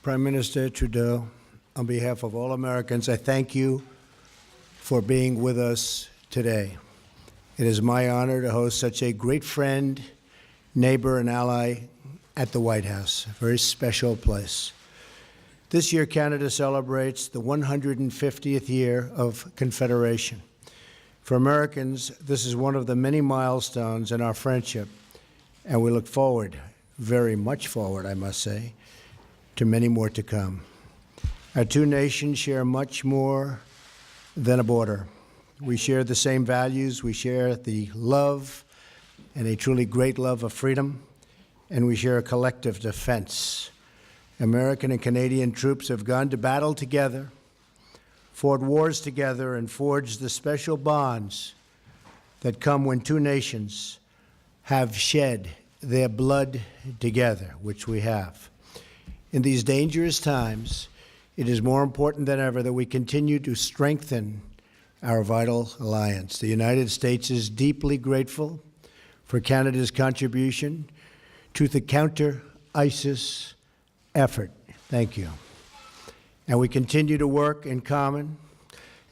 Prime Minister Trudeau, on behalf of all Americans, I thank you for being with us today. It is my honor to host such a great friend, neighbor, and ally at the White House, a very special place. This year, Canada celebrates the 150th year of Confederation. For Americans, this is one of the many milestones in our friendship, and we look forward, very much forward, I must say, to many more to come. Our two nations share much more than a border. We share the same values, we share the love, and a truly great love of freedom, and we share a collective defense. American and Canadian troops have gone to battle together, fought wars together, and forged the special bonds that come when two nations have shed their blood together, which we have. In these dangerous times, it is more important than ever that we continue to strengthen our vital alliance. The United States is deeply grateful for Canada's contribution to the counter-ISIS effort. Thank you. And we continue to work in common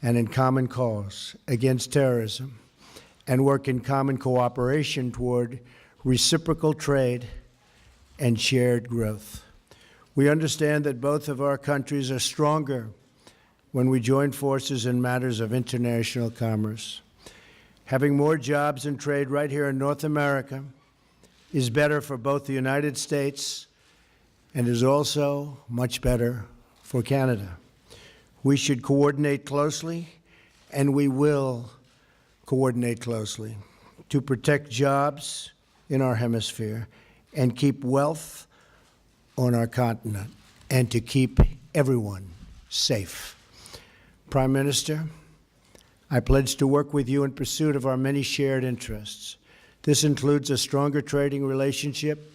cause against terrorism and work in common cooperation toward reciprocal trade and shared growth. We understand that both of our countries are stronger when we join forces in matters of international commerce. Having more jobs and trade right here in North America is better for both the United States and is also much better for Canada. We should coordinate closely, and we will coordinate closely to protect jobs in our hemisphere and keep wealth on our continent and to keep everyone safe. Prime Minister, I pledge to work with you in pursuit of our many shared interests. This includes a stronger trading relationship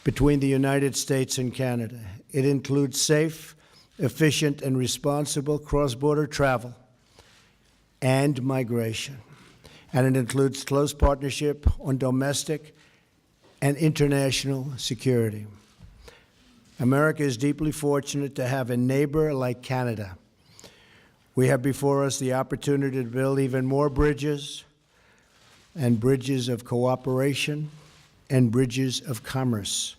between the United States and Canada. It includes safe, efficient, and responsible cross-border travel and migration. And it includes close partnership on domestic and international security. America is deeply fortunate to have a neighbor like Canada. We have before us the opportunity to build even more bridges, and bridges of cooperation, and bridges of commerce.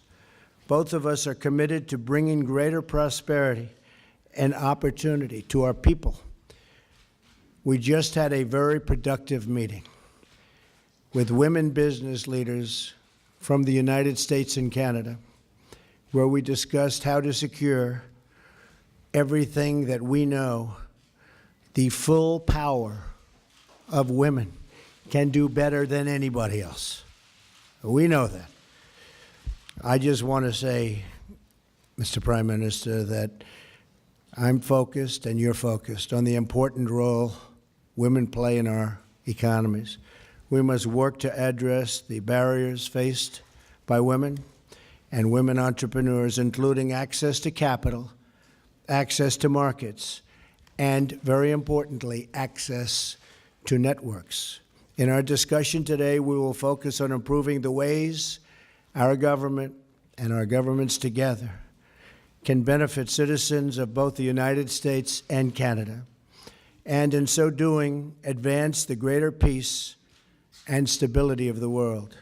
Both of us are committed to bringing greater prosperity and opportunity to our people. We just had a very productive meeting with women business leaders from the United States and Canada, where we discussed how to secure everything that we know the full power of women can do better than anybody else. We know that. I just want to say, Mr. Prime Minister, that I'm focused and you're focused on the important role women play in our economies. We must work to address the barriers faced by women and women entrepreneurs, including access to capital, access to markets, and, very importantly, access to networks. In our discussion today, we will focus on improving the ways our government and our governments together can benefit citizens of both the United States and Canada, and in so doing, advance the greater peace and stability of the world.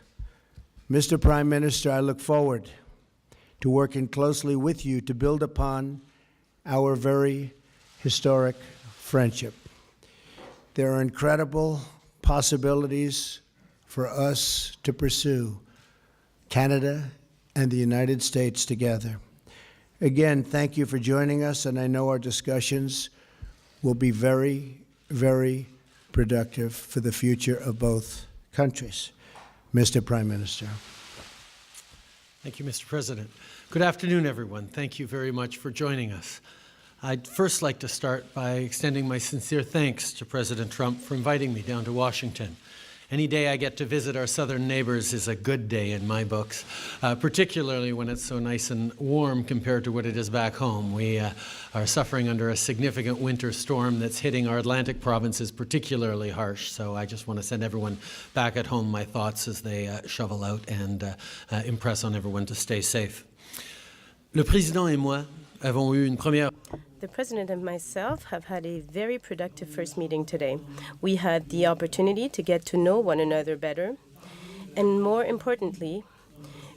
Mr. Prime Minister, I look forward to working closely with you to build upon our very historic friendship. There are incredible possibilities for us to pursue Canada and the United States together. Again, thank you for joining us, and I know our discussions will be very, very productive for the future of both countries. Mr. Prime Minister. Thank you, Mr. President. Good afternoon, everyone. Thank you very much for joining us. I'd first like to start by extending my sincere thanks to President Trump for inviting me down to Washington. Any day I get to visit our southern neighbors is a good day in my books, particularly when it's so nice and warm compared to what it is back home. We are suffering under a significant winter storm that's hitting our Atlantic provinces particularly harsh, so I just want to send everyone back at home my thoughts as they shovel out and impress on everyone to stay safe. Le président et moi avons eu une première The President and myself have had a very productive first meeting today. We had the opportunity to get to know one another better, and more importantly,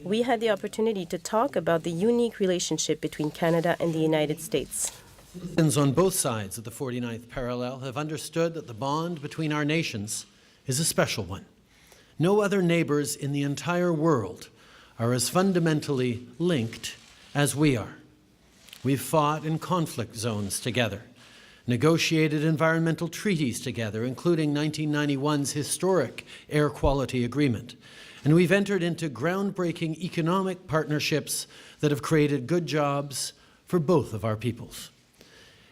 we had the opportunity to talk about the unique relationship between Canada and the United States. Citizens on both sides of the 49th parallel have understood that the bond between our nations is a special one. No other neighbors in the entire world are as fundamentally linked as we are. We've fought in conflict zones together, negotiated environmental treaties together, including 1991's historic air quality agreement, and we've entered into groundbreaking economic partnerships that have created good jobs for both of our peoples.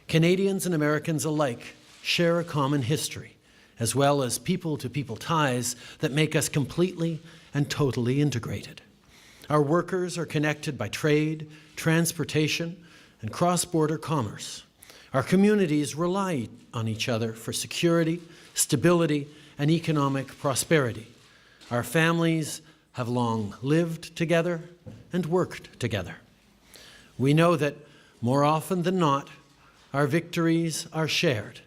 Canadians and Americans alike share a common history, as well as people-to-people ties that make us completely and totally integrated. Our workers are connected by trade, transportation, and cross-border commerce. Our communities rely on each other for security, stability, and economic prosperity. Our families have long lived together and worked together. We know that more often than not, our victories are shared.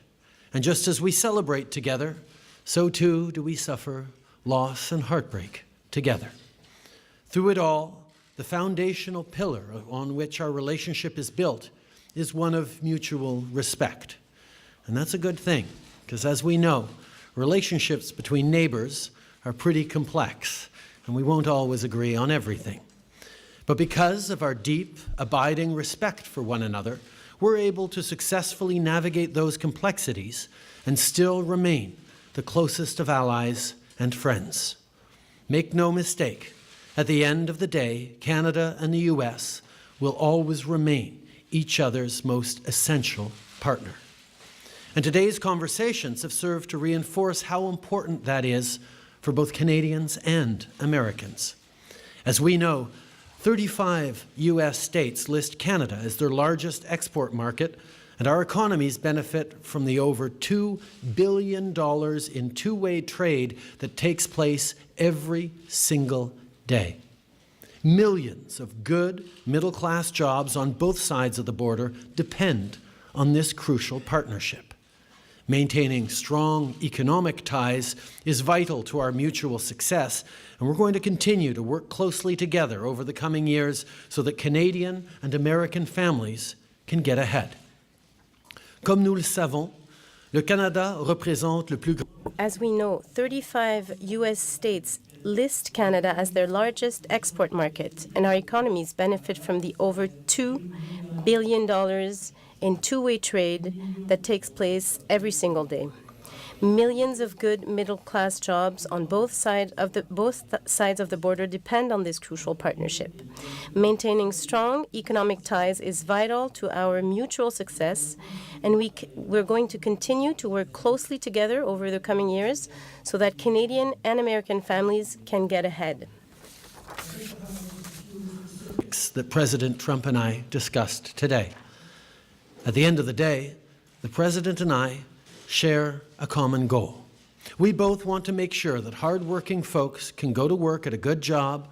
And just as we celebrate together, so too do we suffer loss and heartbreak together. Through it all, the foundational pillar on which our relationship is built is one of mutual respect. And that's a good thing, because as we know, relationships between neighbors are pretty complex, and we won't always agree on everything. But because of our deep, abiding respect for one another, we're able to successfully navigate those complexities and still remain the closest of allies and friends. Make no mistake, at the end of the day, Canada and the US will always remain each other's most essential partner. And today's conversations have served to reinforce how important that is for both Canadians and Americans. As we know, 35 US states list Canada as their largest export market, and our economies benefit from the over $2 billion in two-way trade that takes place every single day. Millions of good middle-class jobs on both sides of the border depend on this crucial partnership. Maintaining strong economic ties is vital to our mutual success, and we're going to continue to work closely together over the coming years so that Canadian and American families can get ahead. Comme nous le savons, le Canada représente le plus grand. As we know, 35 U.S. states list Canada as their largest export market, and our economies benefit from the over $2 billion in two-way trade that takes place every single day. Millions of good middle-class jobs on both sides of the border depend on this crucial partnership. Maintaining strong economic ties is vital to our mutual success, and we're going to continue to work closely together over the coming years so that Canadian and American families can get ahead. That President Trump and I discussed today. At the end of the day, the President and I share a common goal. We both want to make sure that hard-working folks can go to work at a good job,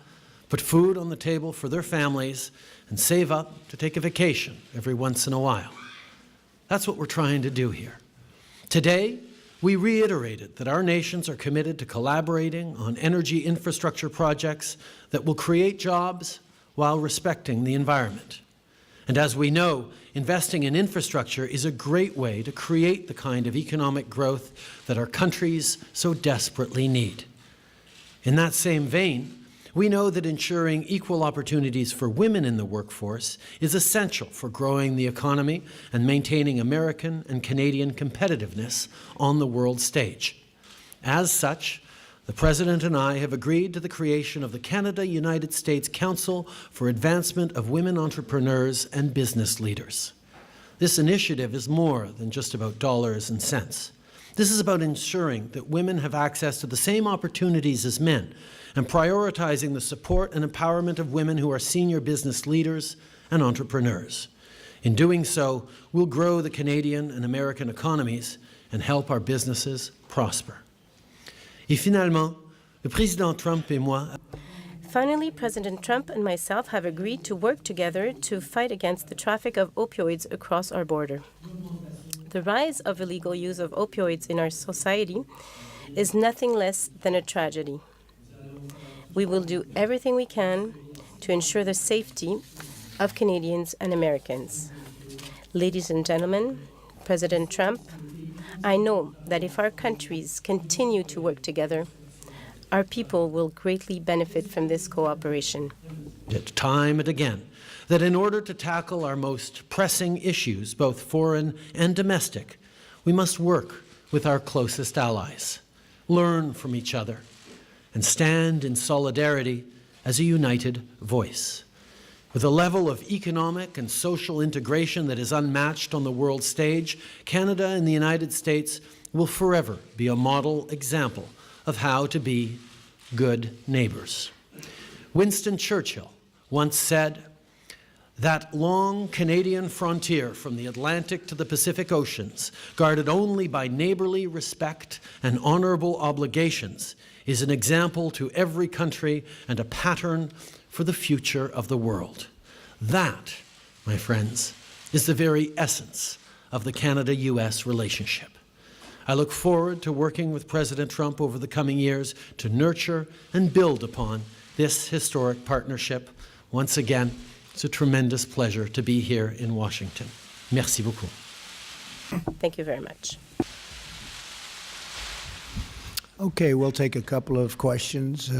put food on the table for their families, and save up to take a vacation every once in a while. That's what we're trying to do here. Today, we reiterated that our nations are committed to collaborating on energy infrastructure projects that will create jobs while respecting the environment. And as we know, investing in infrastructure is a great way to create the kind of economic growth that our countries so desperately need. In that same vein, we know that ensuring equal opportunities for women in the workforce is essential for growing the economy and maintaining American and Canadian competitiveness on the world stage. As such, the President and I have agreed to the creation of the Canada-United States Council for Advancement of Women Entrepreneurs and Business Leaders. This initiative is more than just about dollars and cents. This is about ensuring that women have access to the same opportunities as men and prioritizing the support and empowerment of women who are senior business leaders and entrepreneurs. In doing so, we'll grow the Canadian and American economies and help our businesses prosper. Et finalement, le président Trump et moi. Finally, President Trump and myself have agreed to work together to fight against the traffic of opioids across our border. The rise of illegal use of opioids in our society is nothing less than a tragedy. We will do everything we can to ensure the safety of Canadians and Americans. Ladies and gentlemen, President Trump, I know that if our countries continue to work together, our people will greatly benefit from this cooperation. Time and again, that in order to tackle our most pressing issues, both foreign and domestic, we must work with our closest allies, learn from each other, and stand in solidarity as a united voice. With a level of economic and social integration that is unmatched on the world stage, Canada and the United States will forever be a model example of how to be good neighbors. Winston Churchill once said, "That long Canadian frontier from the Atlantic to the Pacific Oceans, guarded only by neighborly respect and honorable obligations, is an example to every country and a pattern for the future of the world." That, my friends, is the very essence of the Canada-US relationship. I look forward to working with President Trump over the coming years to nurture and build upon this historic partnership. Once again, it's a tremendous pleasure to be here in Washington. Merci beaucoup. Thank you very much. Okay, we'll take a couple of questions.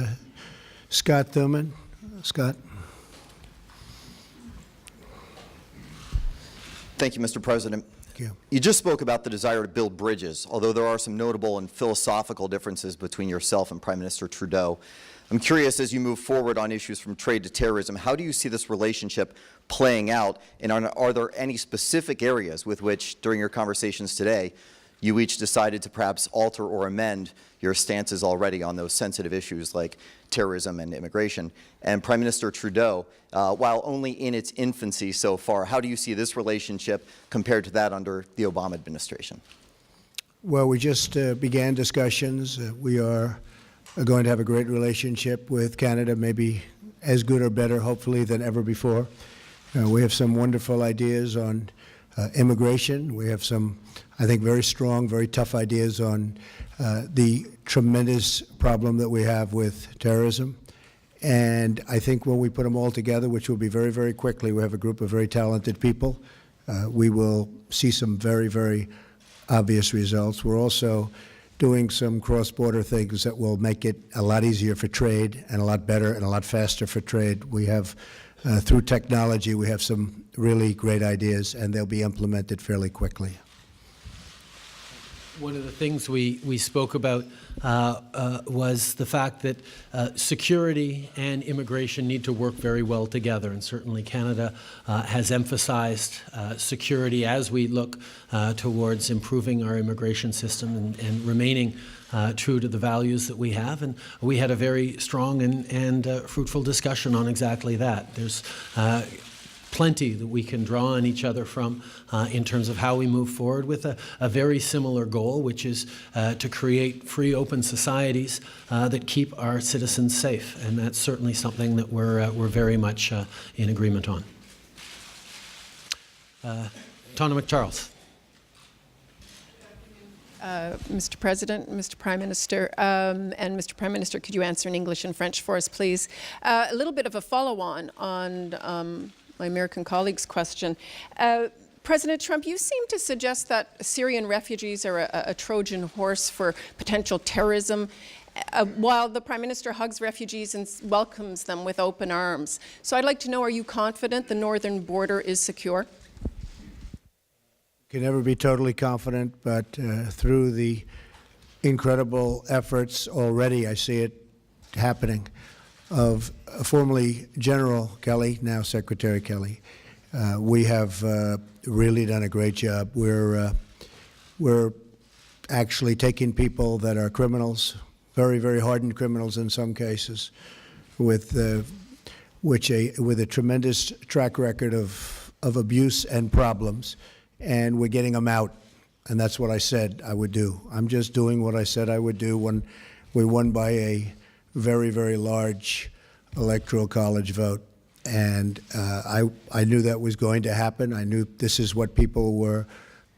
Scott Thuman. Scott. Thank you, Mr. President. Thank you. You just spoke about the desire to build bridges, although there are some notable and philosophical differences between yourself and Prime Minister Trudeau. I'm curious, as you move forward on issues from trade to terrorism, how do you see this relationship playing out, and are there any specific areas with which, during your conversations today, you each decided to perhaps alter or amend your stances already on those sensitive issues like terrorism and immigration? And Prime Minister Trudeau, while only in its infancy so far, how do you see this relationship compared to that under the Obama administration? Well, we just began discussions. We are going to have a great relationship with Canada, maybe as good or better, hopefully, than ever before. We have some wonderful ideas on immigration. We have some, I think, very strong, very tough ideas on the tremendous problem that we have with terrorism. And I think when we put them all together, which will be very, very quickly, we have a group of very talented people, we will see some very, very obvious results. We're also doing some cross-border things that will make it a lot easier for trade and a lot better and a lot faster for trade. We have, through technology, we have some really great ideas, and they'll be implemented fairly quickly. One of the things we spoke about was the fact that security and immigration need to work very well together, and certainly Canada has emphasized security as we look towards improving our immigration system and remaining true to the values that we have. And we had a very strong and fruitful discussion on exactly that. There's plenty that we can draw on each other from in terms of how we move forward with a very similar goal, which is to create free, open societies that keep our citizens safe. And that's certainly something that we're very much in agreement on. Tonna McCharles. Mr. President, Mr. Prime Minister, and Mr. Prime Minister, could you answer in English and French for us, please? A little bit of a follow-on on my American colleague's question. President Trump, you seem to suggest that Syrian refugees are a Trojan horse for potential terrorism, while the Prime Minister hugs refugees and welcomes them with open arms. So I'd like to know, are you confident the northern border is secure? Can never be totally confident, but through the incredible efforts already, I see it happening, of formerly General Kelly, now Secretary Kelly. We have really done a great job. We're actually taking people that are criminals, very, very hardened criminals in some cases, with a tremendous track record of abuse and problems, and we're getting them out. And that's what I said I would do. I'm just doing what I said I would do when we won by a very, very large electoral college vote. And I knew that was going to happen. I knew this is what people were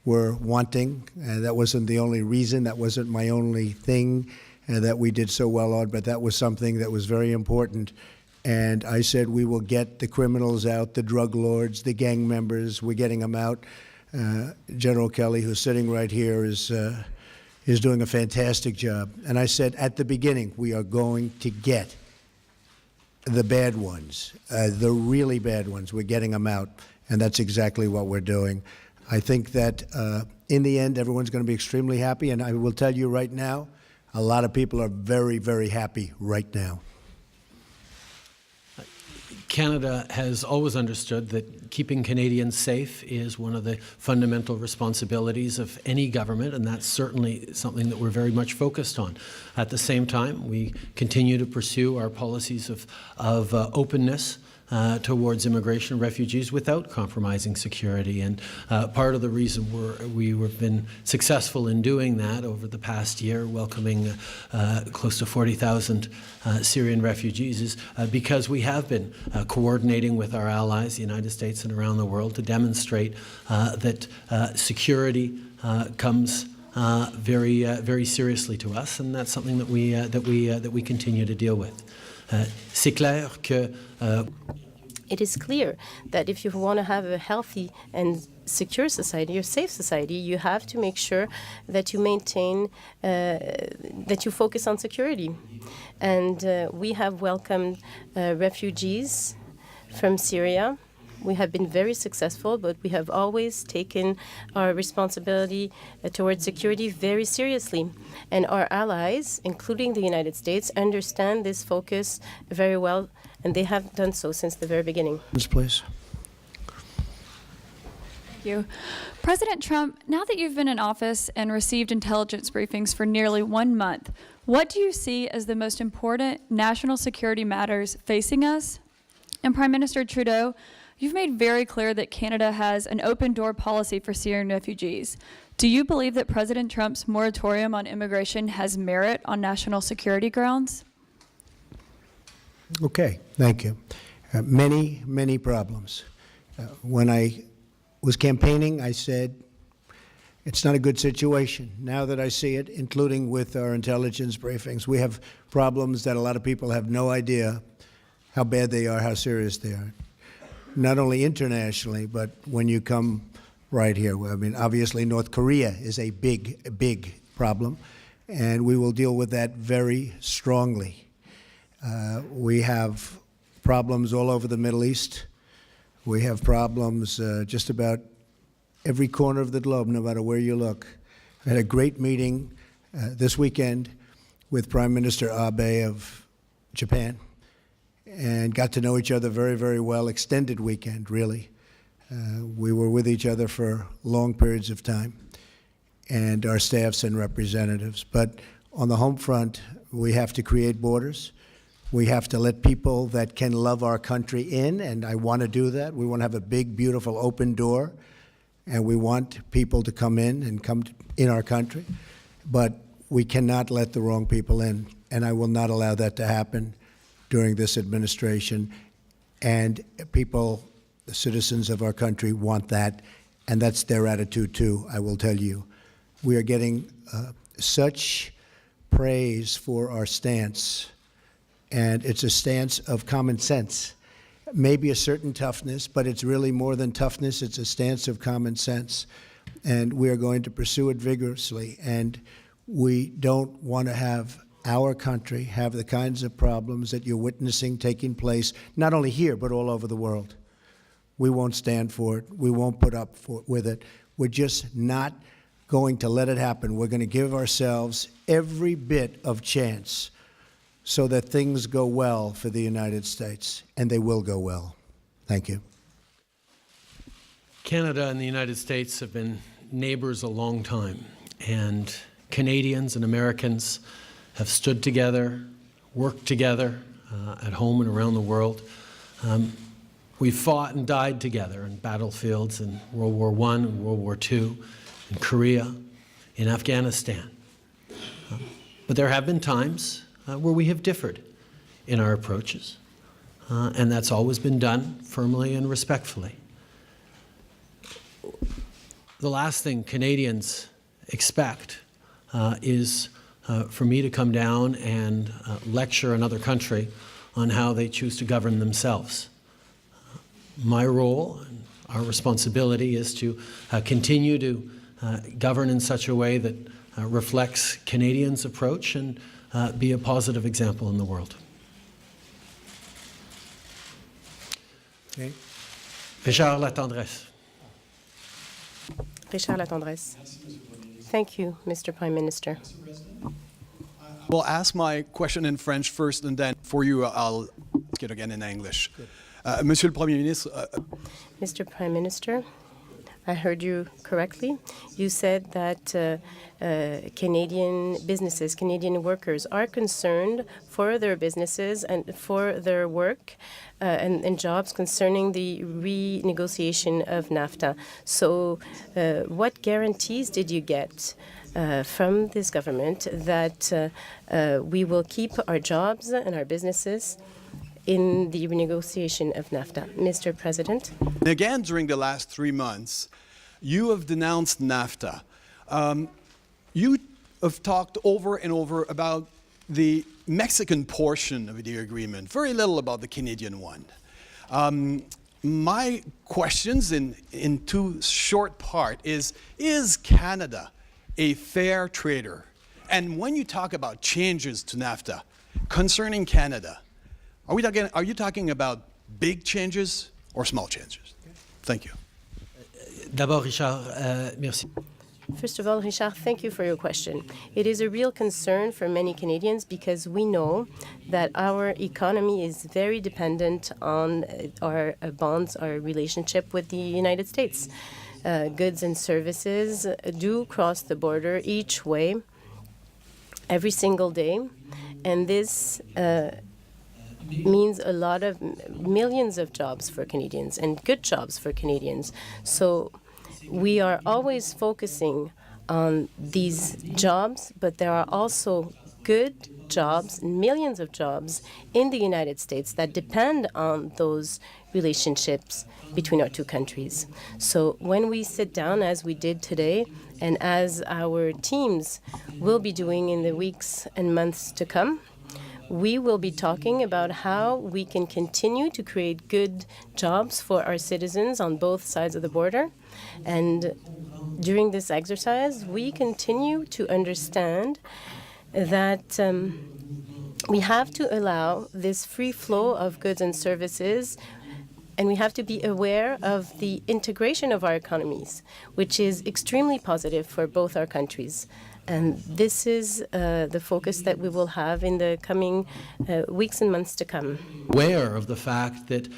wanting. That wasn't the only reason. That wasn't my only thing that we did so well on, but that was something that was very important. And I said, we will get the criminals out, the drug lords, the gang members. We're getting them out. General Kelly, who's sitting right here, is doing a fantastic job. And I said at the beginning, we are going to get the bad ones, the really bad ones. We're getting them out, and that's exactly what we're doing. I think that in the end, everyone's going to be extremely happy, and I will tell you right now, a lot of people are very, very happy right now. Canada has always understood that keeping Canadians safe is one of the fundamental responsibilities of any government, and that's certainly something that we're very much focused on. At the same time, we continue to pursue our policies of openness towards immigration and refugees without compromising security. And part of the reason we've been successful in doing that over the past year, welcoming close to 40,000 Syrian refugees, is because we have been coordinating with our allies, the United States and around the world, to demonstrate that security comes very seriously to us, and that's something that we continue to deal with. C'est clair que it is clear that if you want to have a healthy and secure society or safe society, you have to make sure that you maintain, that you focus on security. And we have welcomed refugees from Syria. We have been very successful, but we have always taken our responsibility towards security very seriously. And our allies, including the United States, understand this focus very well, and they have done so since the very beginning. Please. Thank you. President Trump, now that you've been in office and received intelligence briefings for nearly 1 month, what do you see as the most important national security matters facing us? And Prime Minister Trudeau, you've made very clear that Canada has an open-door policy for Syrian refugees. Do you believe that President Trump's moratorium on immigration has merit on national security grounds? Okay, thank you. Many problems. When I was campaigning, I said, it's not a good situation. Now that I see it, including with our intelligence briefings, we have problems that a lot of people have no idea how bad they are, how serious they are. Not only internationally, but when you come right here. I mean, obviously, North Korea is a big problem, and we will deal with that very strongly. We have problems all over the Middle East. We have problems just about every corner of the globe, no matter where you look. I had a great meeting this weekend with Prime Minister Abe of Japan, and got to know each other very well. Extended weekend, really. We were with each other for long periods of time, and our staffs and representatives. But on the home front, we have to create borders. We have to let people that can love our country in, and I want to do that. We want to have a big, beautiful, open door, and we want people to come in and come in our country. But we cannot let the wrong people in, and I will not allow that to happen during this administration. And people, the citizens of our country, want that, and that's their attitude too, I will tell you. We are getting such praise for our stance, and it's a stance of common sense. Maybe a certain toughness, but it's really more than toughness. It's a stance of common sense, and we are going to pursue it vigorously. And we don't want to have our country have the kinds of problems that you're witnessing taking place, not only here, but all over the world. We won't stand for it. We won't put up with it. We're just not going to let it happen. We're going to give ourselves every bit of chance so that things go well for the United States, and they will go well. Thank you. Canada and the United States have been neighbors a long time, and Canadians and Americans have stood together, worked together at home and around the world. We fought and died together in battlefields in World War I and World War II, in Korea, in Afghanistan. But there have been times where we have differed in our approaches. and that's always been done firmly and respectfully. The last thing Canadians expect is for me to come down and lecture another country on how they choose to govern themselves. My role and our responsibility is to continue to govern in such a way that reflects Canadians' approach and be a positive example in the world. Okay. Richard Latendresse. Richard Latendresse. Thank you, Mr. Prime Minister. Well, ask my question in French first, and then for you, I'll ask it again in English. Monsieur le Premier ministre. Mr. Prime Minister, I heard you correctly. You said that Canadian businesses, Canadian workers are concerned for their businesses and for their work and jobs concerning the renegotiation of NAFTA. So what guarantees did you get from this government that we will keep our jobs and our businesses in the renegotiation of NAFTA? Mr. President. Again, during the last 3 months, you have denounced NAFTA. You have talked over and over about the Mexican portion of the agreement, very little about the Canadian one. My questions in two short part is Canada a fair trader? And when you talk about changes to NAFTA concerning Canada, are you talking about big changes or small changes? Thank you. D'abord, Richard, merci. First of all, Richard, thank you for your question. It is a real concern for many Canadians because we know that our economy is very dependent on our bonds, our relationship with the United States. Goods and services do cross the border each way every single day, and this means a lot of millions of jobs for Canadians and good jobs for Canadians. So we are always focusing on these jobs, but there are also good jobs, millions of jobs in the United States that depend on those relationships between our two countries. So when we sit down, as we did today, and as our teams will be doing in the weeks and months to come, we will be talking about how we can continue to create good jobs for our citizens on both sides of the border. And during this exercise, we continue to understand that we have to allow this free flow of goods and services, and we have to be aware of the integration of our economies, which is extremely positive for both our countries. And this is the focus that we will have in the coming weeks and months to come. Aware of the fact that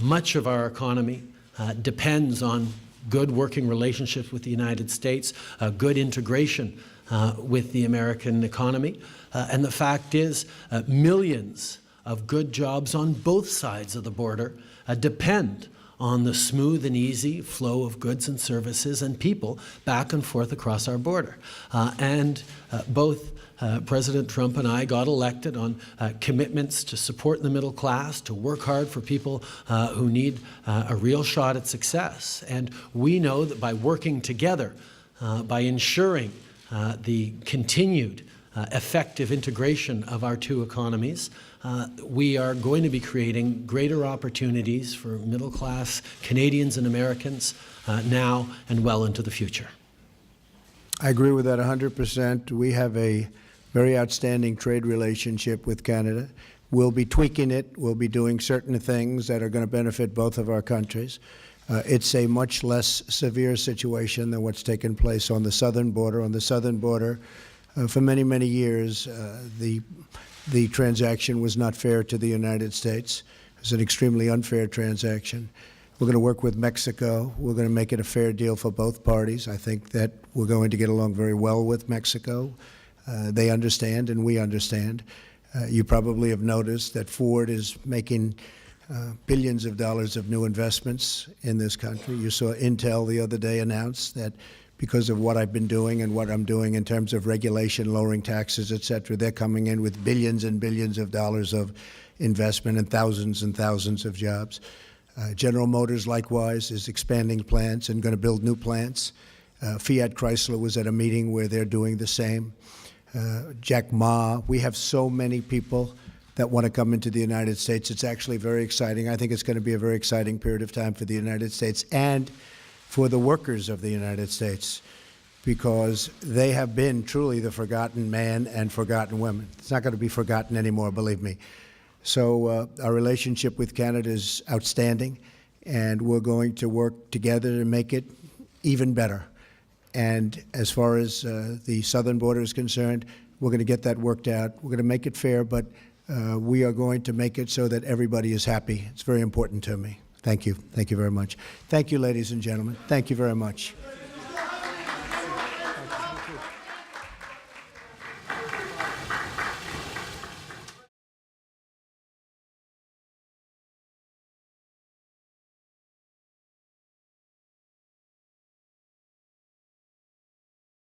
much of our economy depends on good working relationships with the United States, good integration with the American economy. And the fact is, millions of good jobs on both sides of the border depend on the smooth and easy flow of goods and services and people back and forth across our border. And both President Trump and I got elected on commitments to support the middle class, to work hard for people who need a real shot at success. And we know that by working together, by ensuring the continued effective integration of our two economies, we are going to be creating greater opportunities for middle-class Canadians and Americans now and well into the future. I agree with that 100%. We have a very outstanding trade relationship with Canada. We'll be tweaking it. We'll be doing certain things that are going to benefit both of our countries. It's a much less severe situation than what's taken place on the southern border. On the southern border, for many, many years, the transaction was not fair to the United States. It was an extremely unfair transaction. We're going to work with Mexico. We're going to make it a fair deal for both parties. I think that we're going to get along very well with Mexico. They understand and we understand. You probably have noticed that Ford is making billions of dollars of new investments in this country. You saw Intel the other day announce that because of what I've been doing and what I'm doing in terms of regulation, lowering taxes, et cetera, they're coming in with billions and billions of dollars of investment and thousands of jobs. General Motors, likewise, is expanding plants and going to build new plants. Fiat Chrysler was at a meeting where they're doing the same. Jack Ma, we have so many people that want to come into the United States. It's actually very exciting. I think it's going to be a very exciting period of time for the United States and for the workers of the United States, because they have been truly the forgotten man and forgotten women. It's not going to be forgotten anymore, believe me. So our relationship with Canada is outstanding, and we're going to work together to make it even better. And as far as the southern border is concerned, we're going to get that worked out. We're going to make it fair, but we are going to make it so that everybody is happy. It's very important to me. Thank you. Thank you very much. Thank you, ladies and gentlemen. Thank you very much.